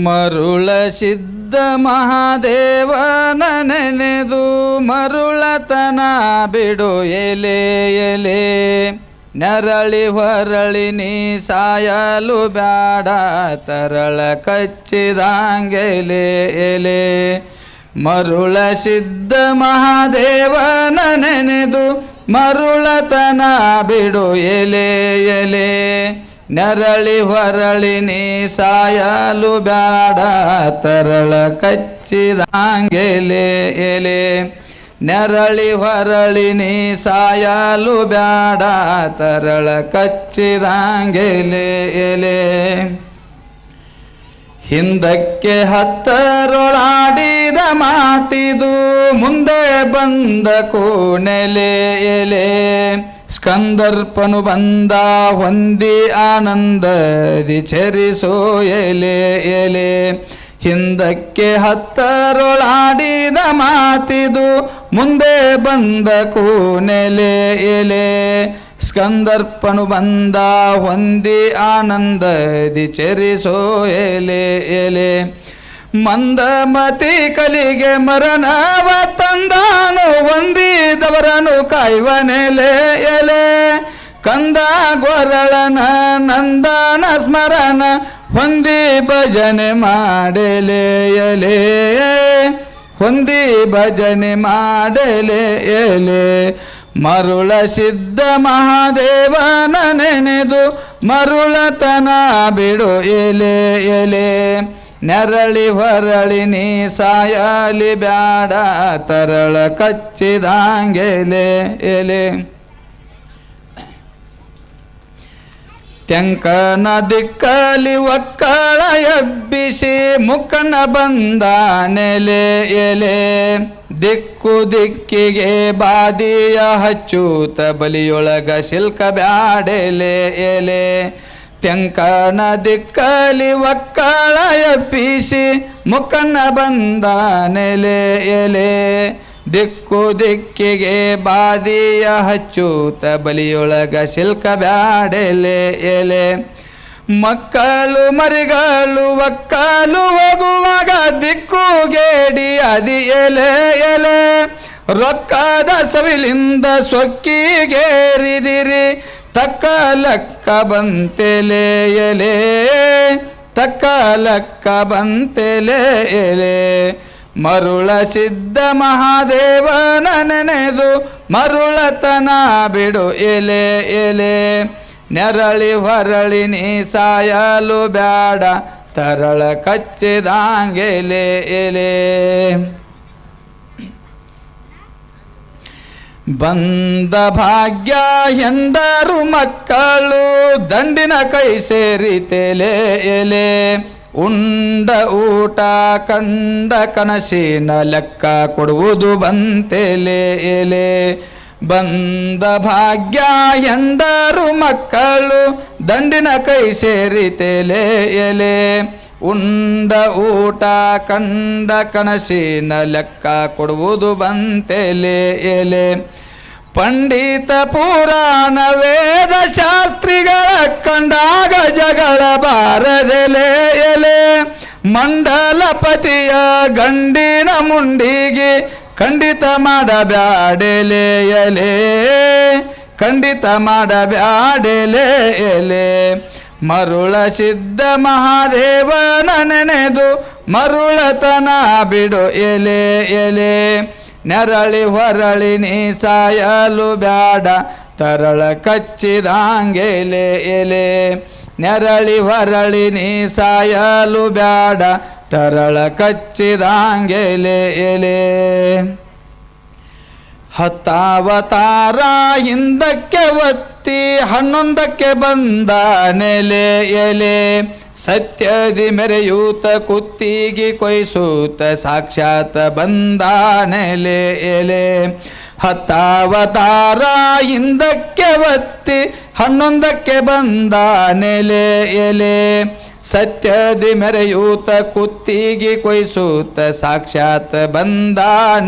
ಮರುಳ ಸಿದ್ಧ ಮಹಾದೇವನ ನೆನೆದು ಮರುಳತನ ಬಿಡು ಎಲೆ ಎಲೆ ನರಳಿ ಹೊರಳಿ ನೀ ಸಾಯಲು ಬ್ಯಾಡ ತರಳ ಕಚ್ಚಿದಂಗೆಲೆ ಎಲೆ ಮರುಳ ಸಿದ್ಧ ಮಹಾದೇವನ ನೆನೆದು ಮರುಳತನ ಬಿಡು ಎಲೆ ಎಲೆ ನರಳಿ ಹೊರಳಿ ನೀ ಸಾಯಲು ಬ್ಯಾಡ ತರಳ ಕಚ್ಚಿದಂಗೆಲೆ ಎಲೆ ನರಳಿ ಹೊರಳಿ ನೀ ಸಾಯಲು ಬ್ಯಾಡ ತರಳ ಕಚ್ಚಿದಂಗೆಲೆ ಎಲೆ ಹಿಂದಕ್ಕೆ ಹತ್ತರೊಳಾಡಿದ ಮಾತಿದು ಮುಂದೆ ಬಂದ ಕೂನೆಲೆ ಎಲೆ ಸ್ಕಂದರ್ಪನು ಬಂದ ಹೊಂದಿ ಆನಂದದಿ ಚರಿಸೋ ಎಲೆ ಎಲೆ ಹಿಂದಕ್ಕೆ ಹತ್ತರೊಳಾಡಿದ ಮಾತಿದು ಮುಂದೆ ಬಂದ ಕೂನೆಲೆ ಎಲೆ ಸ್ಕಂದರ್ಪನು ಬಂದ ಹೊಂದಿ ಆನಂದದಿ ಚರಿಸೋ ಎಲೆ ಎಲೆ ಮಂದಮತಿ ಕಲಿಗೆ ಮರಣವ ತಂದಾನು ಹೊಂದಿದವರನು ಕಾಯುವನೆಲೆ ಎಲೆ ಕಂದ ಗೊರಳನ ನಂದನ ಸ್ಮರಣ ಹೊಂದಿ ಭಜನೆ ಮಾಡಲೆ ಎಲೆ ಹೊಂದಿ ಭಜನೆ ಮಾಡಲೆ ಎಲೆ ಮರುಳ ಸಿದ್ಧ ಮಹಾದೇವನ ನೆನೆದು ಮರುಳತನ ಬಿಡು ಎಲೆ ಎಲೆ ನೆರಳಿ ಹೊರಳಿ ನೀ ಸಾಯಲಿ ಬ್ಯಾಡ ತರಳ ಕಚ್ಚಿದಂಗೆಲೆ ಎಲೆ ತೆಂಕನ ದಿಕ್ಕಲಿ ಒಕ್ಕಳ ಎಬ್ಬಿಸಿ ಮುಕ್ಕನ ಬಂದ ನೆಲೆ ಎಲೆ ದಿಕ್ಕು ದಿಕ್ಕಿಗೆ ಬಾದಿಯ ಹಚ್ಚೂತ ಬಲಿಯೊಳಗ ಶಿಲ್ಕ ಬ್ಯಾಡೆಲೆ ಎಲೆ ತೆಂಕನ ದಿಕ್ಕಲಿ ಒಕ್ಕಳ ಎಬ್ಬಿಸಿ ಮುಕ್ಕನ ಬಂದ ನೆಲೆ ಎಲೆ ದಿಕ್ಕು ದಿಕ್ಕಿಗೆ ಬಾದಿಯ ಹಚ್ಚೂತ ಬಲಿಯೊಳಗ ಶಿಲ್ಕ ಬ್ಯಾಡೆಲೆ ಎಲೆ ಮಕ್ಕಳು ಮರಿಗಳು ಒಕ್ಕಲು ಹೋಗುವಾಗ ದಿಕ್ಕು ಗೇಡಿ ಅದಿ ಎಲೆ ಎಲೆ ರೊಕ್ಕದ ಸವಿಲಿಂದ ಸೊಕ್ಕಿಗೇರಿದಿರಿ ತಕ್ಕ ಲೆಕ್ಕ ಬಂತೆಲೆ ಎಲೆ ತಕ್ಕ ಲೆಕ್ಕ ಬಂತೆಲೆ ಎಲೆ ಮರುಳ ಸಿದ್ಧ ಮಹಾದೇವನ ನೆನೆದು ಮರುಳತನ ಬಿಡು ಎಲೆ ಎಲೆ ನೆರಳಿ ಹೊರಳಿ ನೀ ಸಾಯಲು ಬ್ಯಾಡ ತರಳ ಕಚ್ಚಿದಂಗೆಲೆ ಎಲೆ ಬಂದ ಭಾಗ್ಯ ಹೆಂಡರು ಮಕ್ಕಳು ದಂಡಿನ ಕೈ ಸೇರಿತೆಲೆ ಎಲೆ ಉಂಡ ಊಟ ಕಂಡ ಕನಸಿನ ಲೆಕ್ಕ ಕೊಡುವುದು ಬಂತೆಲೆ ಎಲೆ ಬಂದ ಭಾಗ್ಯ ಹೆಂಡರು ಮಕ್ಕಳು ದಂಡಿನ ಕೈ ಸೇರಿತೆಲೆ ಎಲೆ ಉಂಡ ಊಟ ಕಂಡ ಕನಸಿನ ಲೆಕ್ಕ ಕೊಡುವುದು ಬಂತೆಲೆ ಎಲೆ ಪಂಡಿತ ಪುರಾಣ ವೇದ ಶಾಸ್ತ್ರಿಗಳ ಕಂಡಾಗ ಜಗಳ ಬಾರದೆಲೆ ಎಲೆ ಮಂಡಲಪತಿಯ ಗಂಡಿನ ಮುಂಡಿಗೆ ಖಂಡಿತ ಮಾಡಬ್ಯಾಡೆಲೆ ಎಲೆ ಖಂಡಿತ ಮಾಡಬ್ಯಾಡೆಲೆ ಎಲೆ ಮರುಳ ಸಿದ್ಧ ಮಹಾದೇವನ ನೆನೆದು ಮರುಳತನ ಬಿಡು ಎಲೆ ಎಲೆ ನೆರಳಿ ಹೊರಳಿ ನೀ ಸಾಯಲು ಬ್ಯಾಡ ತರಳ ಕಚ್ಚಿದಂಗೆಲೆ ಎಲೆ ನೆರಳಿ ಹೊರಳಿ ನೀ ಸಾಯಲು ಬ್ಯಾಡ ತರಳ ಕಚ್ಚಿದಂಗೆಲೆ ಎಲೆ ಹತ್ತಾವತಾರ ಹಿಂದಕ್ಕೆ ಒತ್ತಿ 11ಕ್ಕೆ ಬಂದ ನೆಲೆ ಎಲೆ ಸತ್ಯದಿ ಮೆರೆಯೂತ ಕುತ್ತಿಗೆ ಕೊಯ್ಸೂತ ಸಾಕ್ಷಾತ್ ಬಂದ ನೆಲೆ ಎಲೆ ಹತ್ತಾವತಾರ ಹಿಂದಕ್ಕೆ ಒತ್ತಿ 11ಕ್ಕೆ ಬಂದ ನೆಲೆ ಎಲೆ ಸತ್ಯದಿ ಮೆರೆಯೂತ ಕುತ್ತಿಗೆ ಕೊಯ್ಸೂತ ಸಾಕ್ಷಾತ್ ಬಂದ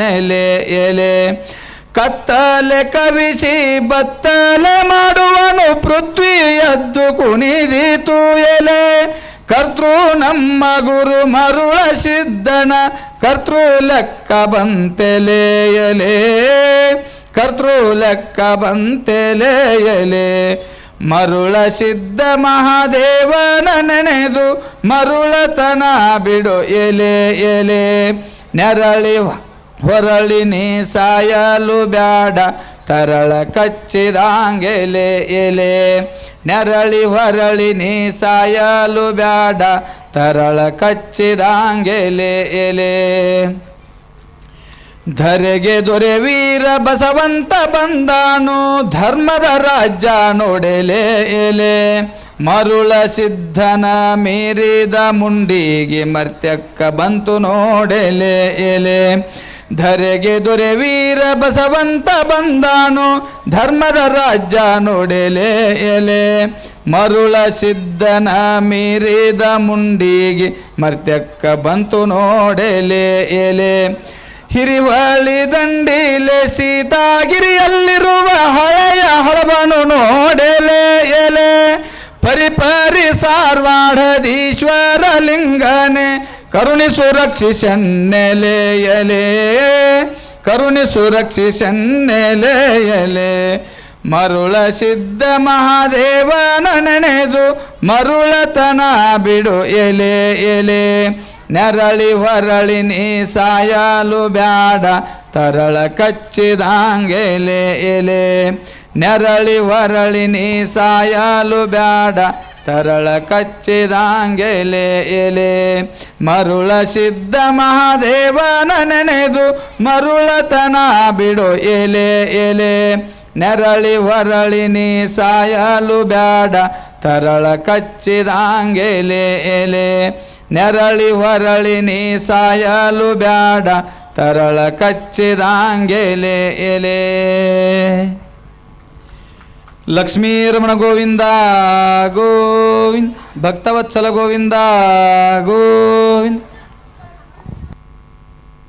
ನೆಲೆ ಎಲೆ ಕತ್ತಲೆ ಕವಿಸಿ ಬತ್ತಲೆ ಮಾಡುವನು ಪೃಥ್ವಿ ಎದ್ದು ಕುಣಿದೀತು ಎಲೆ ಕರ್ತೃ ನಮ್ಮ ಗುರು ಮರುಳ ಸಿದ್ಧನ ಕರ್ತೃ ಲೆಕ್ಕ ಬಂತೆಲೆಯಲೇ ಕರ್ತೃ ಲೆಕ್ಕ ಬಂತೆಲೆಯಲೇ ಮರುಳ ಸಿದ್ಧ ಮಹಾದೇವನ ನೆನೆದು ಮರುಳತನ ಬಿಡು ಎಲೆ ಎಲೆ ನೆರಳಿ ಹೊರಳಿ ನೀ ಸಾಯಲು ಬ್ಯಾಡ ತರಳ ಕಚ್ಚಿದಾಂಗೆಲೆ ಎಲೆ ನೆರಳಿ ಹೊರಳಿ ನೀ ಸಾಯಲು ಬ್ಯಾಡ ತರಳ ಕಚ್ಚಿದಾಂಗೆಲೆ ಎಲೆ ಧರೆಗೆ ದೊರೆ ವೀರ ಬಸವಂತ ಬಂದಾನು ಧರ್ಮದ ರಾಜ್ಯ ನೋಡೆಲೆ ಎಲೆ ಮರುಳ ಸಿದ್ಧನ ಮೀರಿದ ಮುಂಡಿಗೆ ಮರ್ತ್ಯಕ್ಕ ಬಂತು ನೋಡೆಲೆ ಎಲೆ ಧರೆಗೆ ದೊರೆ ವೀರ ಬಸವಂತ ಬಂದಾನು ಧರ್ಮದ ರಾಜ್ಯ ನೋಡೆಲೆ ಎಲೆ ಮರುಳ ಸಿದ್ಧನ ಮೀರಿದ ಮುಂಡಿಗೆ ಮರ್ತ್ಯಕ್ಕ ಬಂತು ನೋಡೆಲೆ ಎಲೆ ಹಿರಿವಳಿ ದಂಡಿಲೆ ಸೀತಾಗಿರಿಯಲ್ಲಿರುವ ಹಳೆಯ ಹಳಬನು ನೋಡೆಲೆ ಎಲೆ ಪರಿಪರಿ ಸಾರ್ವಾಢದೀಶ್ವರ ಲಿಂಗನೆ ಕರುಣಿಸು ರಕ್ಷಿಸನ್ನೆಲೆಯಲೆ ಕರುಣಿಸು ರಕ್ಷಿಸನ್ನೆಲೆಯಲೆ ಮರುಳ ಸಿದ್ಧ ಮಹಾದೇವನ ನೆನೆದು ಮರುಳತನ ಬಿಡು ಎಲೆ ಎಲೆ ನೆರಳಿ ಹೊರಳಿ ನೀ ಸಾಯಲು ಬ್ಯಾಡ ತರಳ ಕಚ್ಚಿದಾಂಗೆಲೆ ಎಲೆ ನೆರಳಿ ಹೊರಳಿ ನೀ ಸಾಯಲು ಬ್ಯಾಡ ತರಳ ಕಚ್ಚಿದಾಂಗೆಲೆ ಎಲೆ ಮರುಳ ಸಿದ್ಧ ಮಹಾದೇವನ ನೆನೆದು ಮರುಳತನ ಬಿಡು ಎಲೆ ಎಲೆ ನೆರಳಿ ಹೊರಳಿ ನೀ ಸಾಯಲು ಬ್ಯಾಡ ತರಳ ಕಚ್ಚಿದಾಂಗೆಲೆ ಎಲೆ ನೆರಳಿ ಹೊರಳಿ ನೀ ಸಾಯಲು ಬ್ಯಾಡ ತರಳ ಕಚ್ಚಿದಾಂಗೆಲೆ ಎಲೆ ಲಕ್ಷ್ಮೀರಮಣ ಗೋವಿಂದ ಗೋವಿಂದ ಭಕ್ತವತ್ಸಲ ಗೋವಿಂದ ಗೋವಿಂದ